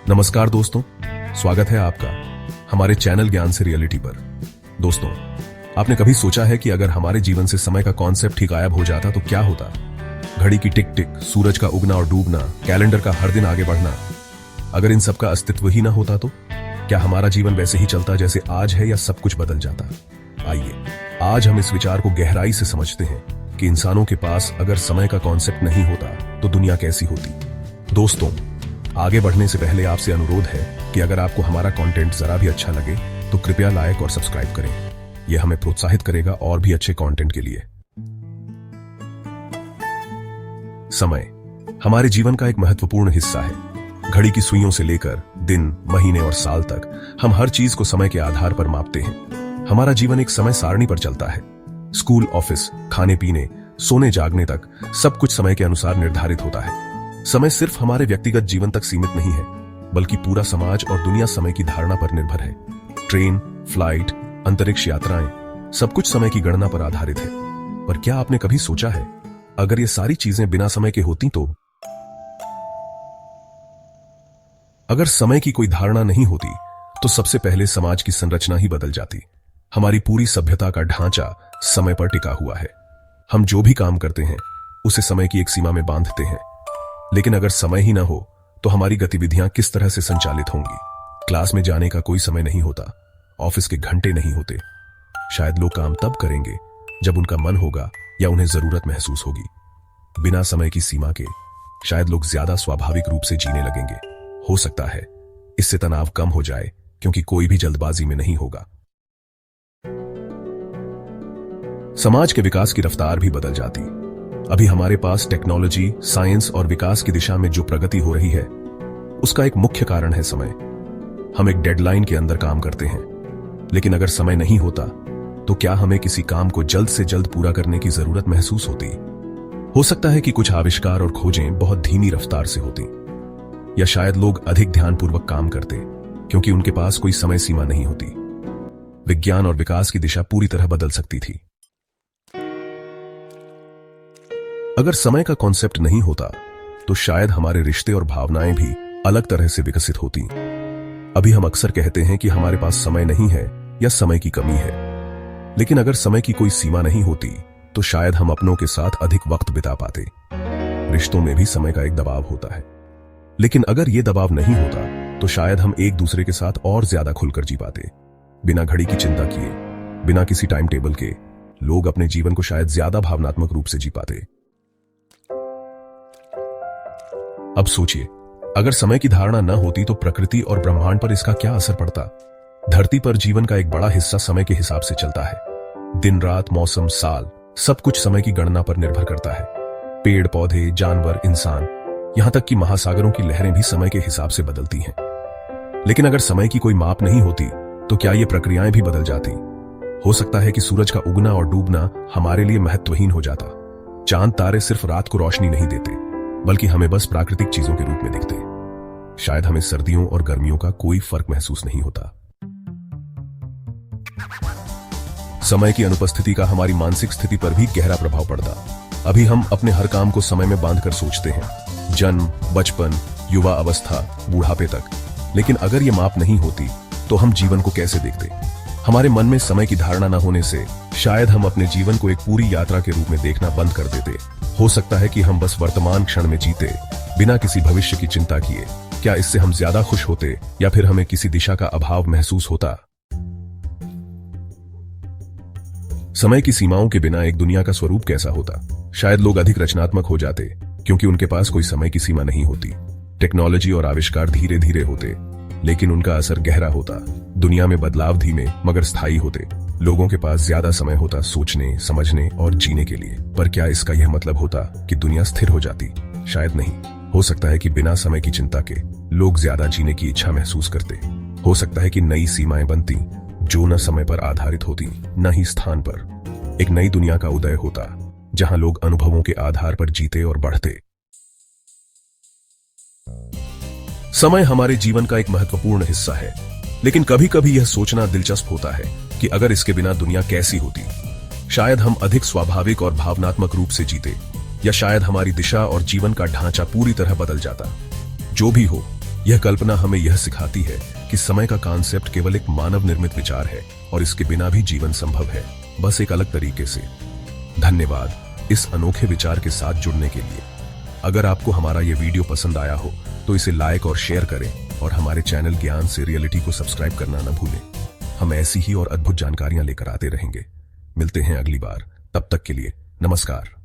नमस्कार दोस्तों, स्वागत है आपका हमारे चैनल ज्ञान से रियलिटी पर। दोस्तों, आपने कभी सोचा है कि अगर हमारे जीवन से समय का कॉन्सेप्ट ही गायब हो जाता तो क्या होता? घड़ी की टिक टिक, सूरज का उगना और डूबना, कैलेंडर का हर दिन आगे बढ़ना, अगर इन सब का अस्तित्व ही ना होता तो क्या हमारा जीवन वैसे ही चलता जैसे आज है या सब कुछ बदल जाता? आइए आज हम इस विचार को गहराई से समझते हैं कि इंसानों के पास अगर समय का कॉन्सेप्ट नहीं होता तो दुनिया कैसी होती। दोस्तों, आगे बढ़ने से पहले आपसे अनुरोध है कि अगर आपको हमारा कंटेंट जरा भी अच्छा लगे तो कृपया लाइक और सब्सक्राइब करें। यह हमें प्रोत्साहित करेगा और भी अच्छे कंटेंट के लिए। समय हमारे जीवन का एक महत्वपूर्ण हिस्सा है। घड़ी की सुइयों से लेकर दिन, महीने और साल तक हम हर चीज को समय के आधार पर मापते हैं। हमारा जीवन एक समय सारणी पर चलता है। स्कूल, ऑफिस, खाने पीने, सोने जागने तक सब कुछ समय के अनुसार निर्धारित होता है। समय सिर्फ हमारे व्यक्तिगत जीवन तक सीमित नहीं है, बल्कि पूरा समाज और दुनिया समय की धारणा पर निर्भर है। ट्रेन, फ्लाइट, अंतरिक्ष यात्राएं, सब कुछ समय की गणना पर आधारित है। पर क्या आपने कभी सोचा है, अगर ये सारी चीजें बिना समय के होती तो? अगर समय की कोई धारणा नहीं होती तो सबसे पहले समाज की संरचना ही बदल जाती। हमारी पूरी सभ्यता का ढांचा समय पर टिका हुआ है। हम जो भी काम करते हैं उसे समय की एक सीमा में बांधते हैं। लेकिन अगर समय ही ना हो तो हमारी गतिविधियां किस तरह से संचालित होंगी? क्लास में जाने का कोई समय नहीं होता, ऑफिस के घंटे नहीं होते। शायद लोग काम तब करेंगे जब उनका मन होगा या उन्हें जरूरत महसूस होगी। बिना समय की सीमा के शायद लोग ज्यादा स्वाभाविक रूप से जीने लगेंगे। हो सकता है इससे तनाव कम हो जाए, क्योंकि कोई भी जल्दबाजी में नहीं होगा। समाज के विकास की रफ्तार भी बदल जाती। अभी हमारे पास टेक्नोलॉजी, साइंस और विकास की दिशा में जो प्रगति हो रही है, उसका एक मुख्य कारण है समय। हम एक डेडलाइन के अंदर काम करते हैं, लेकिन अगर समय नहीं होता तो क्या हमें किसी काम को जल्द से जल्द पूरा करने की जरूरत महसूस होती? हो सकता है कि कुछ आविष्कार और खोजें बहुत धीमी रफ्तार से होती, या शायद लोग अधिक ध्यानपूर्वक काम करते क्योंकि उनके पास कोई समय सीमा नहीं होती। विज्ञान और विकास की दिशा पूरी तरह बदल सकती थी। अगर समय का कॉन्सेप्ट नहीं होता तो शायद हमारे रिश्ते और भावनाएं भी अलग तरह से विकसित होती। अभी हम अक्सर कहते हैं कि हमारे पास समय नहीं है या समय की कमी है, लेकिन अगर समय की कोई सीमा नहीं होती तो शायद हम अपनों के साथ अधिक वक्त बिता पाते। रिश्तों में भी समय का एक दबाव होता है, लेकिन अगर यह दबाव नहीं होता तो शायद हम एक दूसरे के साथ और ज्यादा खुलकर जी पाते। बिना घड़ी की चिंता किए, बिना किसी टाइम टेबल के, लोग अपने जीवन को शायद ज्यादा भावनात्मक रूप से जी पाते। अब सोचिए, अगर समय की धारणा न होती तो प्रकृति और ब्रह्मांड पर इसका क्या असर पड़ता? धरती पर जीवन का एक बड़ा हिस्सा समय के हिसाब से चलता है। दिन, रात, मौसम, साल, सब कुछ समय की गणना पर निर्भर करता है। पेड़ पौधे, जानवर, इंसान, यहां तक कि महासागरों की लहरें भी समय के हिसाब से बदलती हैं। लेकिन अगर समय की कोई माप नहीं होती तो क्या ये प्रक्रियाएं भी बदल जाती? हो सकता है कि सूरज का उगना और डूबना हमारे लिए महत्वहीन हो जाता। चांद तारे सिर्फ रात को रोशनी नहीं देते, बल्कि हमें बस प्राकृतिक चीजों के रूप में दिखते। शायद हमें सर्दियों और गर्मियों का कोई फर्क महसूस नहीं होता। समय की अनुपस्थिति का हमारी मानसिक स्थिति पर भी गहरा प्रभाव पड़ता। अभी हम अपने हर काम को समय में बांधकर सोचते हैं, जन्म, बचपन, युवा अवस्था, बुढ़ापे तक। लेकिन अगर ये माप नहीं होती तो हम जीवन को कैसे देखते? हमारे मन में समय की धारणा न होने से शायद हम अपने जीवन को एक पूरी यात्रा के रूप में देखना बंद कर देते। हो सकता है कि हम बस वर्तमान क्षण में जीते, बिना किसी भविष्य की चिंता किए। क्या इससे हम ज्यादा खुश होते या फिर हमें किसी दिशा का अभाव महसूस होता? समय की सीमाओं के बिना एक दुनिया का स्वरूप कैसा होता? शायद लोग अधिक रचनात्मक हो जाते क्योंकि उनके पास कोई समय की सीमा नहीं होती। टेक्नोलॉजी और आविष्कार धीरे धीरे होते, लेकिन उनका असर गहरा होता। दुनिया में बदलाव धीमे मगर स्थायी होते। लोगों के पास ज्यादा समय होता सोचने, समझने और जीने के लिए। पर क्या इसका यह मतलब होता कि दुनिया स्थिर हो जाती? शायद नहीं। हो सकता है कि बिना समय की चिंता के लोग ज्यादा जीने की इच्छा महसूस करते। हो सकता है कि नई सीमाएं बनती जो न समय पर आधारित होती, न ही स्थान पर। एक नई दुनिया का उदय होता जहां लोग अनुभवों के आधार पर जीते और बढ़ते। समय हमारे जीवन का एक महत्वपूर्ण हिस्सा है, लेकिन कभी कभी यह सोचना दिलचस्प होता है कि अगर इसके बिना दुनिया कैसी होती। शायद हम अधिक स्वाभाविक और भावनात्मक रूप से जीते, या शायद हमारी दिशा और जीवन का ढांचा पूरी तरह बदल जाता। जो भी हो, यह कल्पना हमें यह सिखाती है कि समय का कॉन्सेप्ट केवल एक मानव निर्मित विचार है और इसके बिना भी जीवन संभव है, बस एक अलग तरीके से। धन्यवाद इस अनोखे विचार के साथ जुड़ने के लिए। अगर आपको हमारा यह वीडियो पसंद आया हो तो इसे लाइक और शेयर करें और हमारे चैनल ज्ञान से रियलिटी को सब्सक्राइब करना न भूलें। हम ऐसी ही और अद्भुत जानकारियां लेकर आते रहेंगे। मिलते हैं अगली बार, तब तक के लिए नमस्कार।